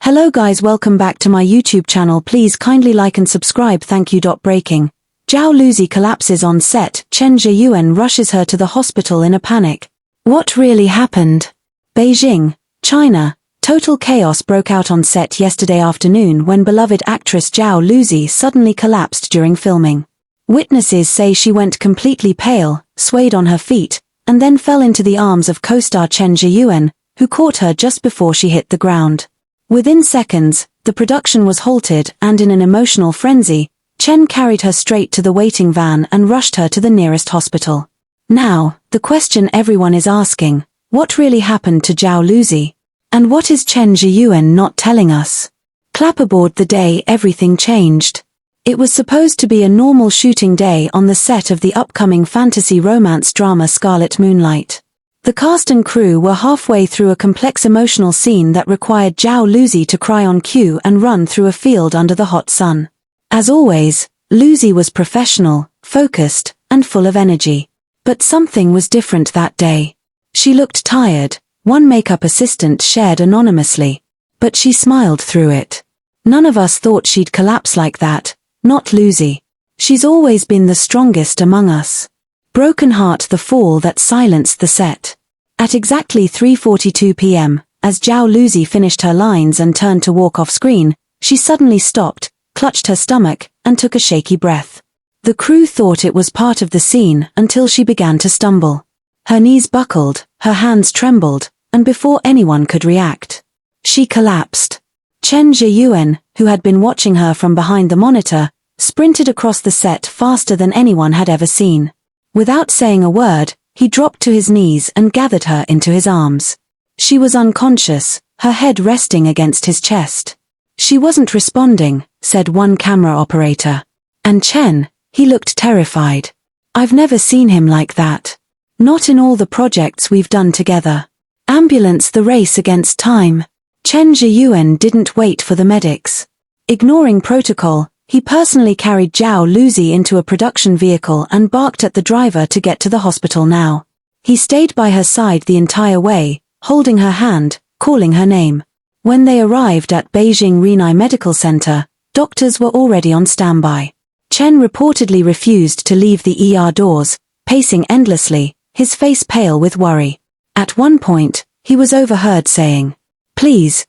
Hello guys, welcome back to my YouTube channel. Please kindly like and subscribe. Thank you. Breaking. Zhao Lusi collapses on set. Chen Zheyuan rushes her to the hospital in a panic. What really happened? Beijing, China. Total chaos broke out on set yesterday afternoon when beloved actress Zhao Lusi suddenly collapsed during filming. Witnesses say she went completely pale, swayed on her feet, and then fell into the arms of co-star Chen Zheyuan, who caught her just before she hit the ground. Within seconds, the production was halted and in an emotional frenzy, Chen carried her straight to the waiting van and rushed her to the nearest hospital. Now, the question everyone is asking, what really happened to Zhao Lusi? And what is Chen Zheyuan not telling us? Clap aboard the day everything changed. It was supposed to be a normal shooting day on the set of the upcoming fantasy romance drama Scarlet Moonlight. The cast and crew were halfway through a complex emotional scene that required Zhao Lusi to cry on cue and run through a field under the hot sun. As always, Lusi was professional, focused, and full of energy. But something was different that day. She looked tired, one makeup assistant shared anonymously. But she smiled through it. None of us thought she'd collapse like that, not Lusi. She's always been the strongest among us. Broken heart, the fall that silenced the set. At exactly 3:42 p.m., as Zhao Lusi finished her lines and turned to walk off screen, she suddenly stopped, clutched her stomach, and took a shaky breath. The crew thought it was part of the scene until she began to stumble. Her knees buckled, her hands trembled, and before anyone could react, she collapsed. Chen Zheyuan, who had been watching her from behind the monitor, sprinted across the set faster than anyone had ever seen. Without saying a word, he dropped to his knees and gathered her into his arms. She was unconscious, her head resting against his chest. She wasn't responding, said one camera operator. And Chen, he looked terrified. I've never seen him like that. Not in all the projects we've done together. Ambulance, the race against time. Chen Zheyuan didn't wait for the medics. Ignoring protocol, he personally carried Zhao Lusi into a production vehicle and barked at the driver to get to the hospital now. He stayed by her side the entire way, holding her hand, calling her name. When they arrived at Beijing Renai Medical Center, doctors were already on standby. Chen reportedly refused to leave the ER doors, pacing endlessly, his face pale with worry. At one point, he was overheard saying, please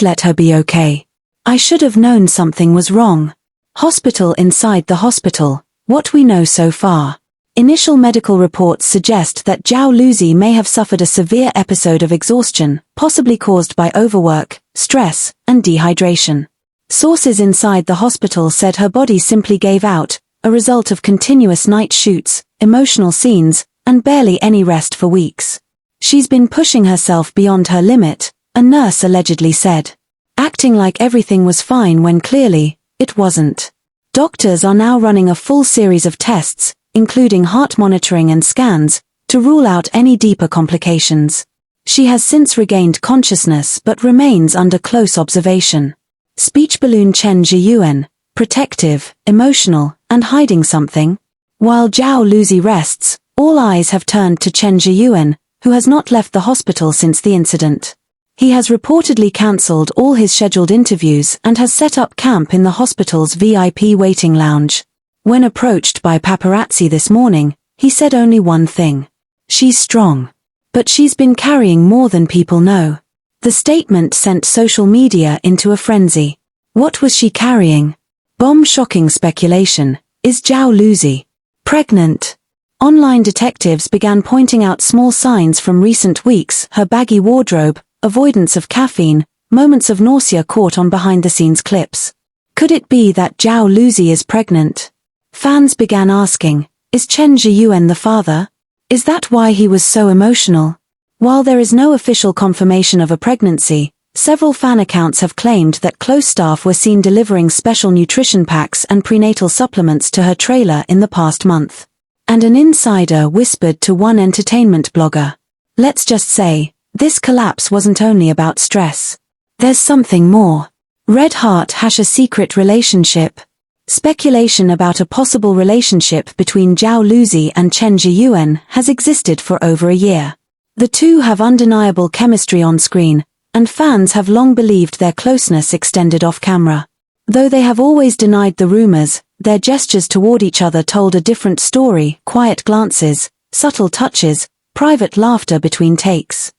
let her be okay. I should have known something was wrong. Hospital inside the hospital, what we know so far. Initial medical reports suggest that Zhao Lusi may have suffered a severe episode of exhaustion, possibly caused by overwork, stress, and dehydration. Sources inside the hospital said her body simply gave out, a result of continuous night shoots, emotional scenes, and barely any rest for weeks. She's been pushing herself beyond her limit, a nurse allegedly said. Acting like everything was fine when clearly, it wasn't. Doctors are now running a full series of tests, including heart monitoring and scans, to rule out any deeper complications. She has since regained consciousness but remains under close observation. Speech balloon Chen Zheyuan, protective, emotional, and hiding something. While Zhao Lusi rests, all eyes have turned to Chen Zheyuan, who has not left the hospital since the incident. He has reportedly cancelled all his scheduled interviews and has set up camp in the hospital's VIP waiting lounge. When approached by paparazzi this morning, he said only one thing. She's strong. But she's been carrying more than people know. The statement sent social media into a frenzy. What was she carrying? Bomb-shocking speculation. Is Zhao Lusi pregnant? Online detectives began pointing out small signs from recent weeks: her baggy wardrobe, avoidance of caffeine, moments of nausea caught on behind-the-scenes clips. Could it be that Zhao Lusi is pregnant? Fans began asking, is Chen Zheyuan the father? Is that why he was so emotional? While there is no official confirmation of a pregnancy, several fan accounts have claimed that close staff were seen delivering special nutrition packs and prenatal supplements to her trailer in the past month. And an insider whispered to one entertainment blogger, let's just say, this collapse wasn't only about stress. There's something more. Red Heart has a secret relationship. Speculation about a possible relationship between Zhao Lusi and Chen Zheyuan has existed for over a year. The two have undeniable chemistry on screen, and fans have long believed their closeness extended off camera. Though they have always denied the rumors, their gestures toward each other told a different story: quiet glances, subtle touches, private laughter between takes.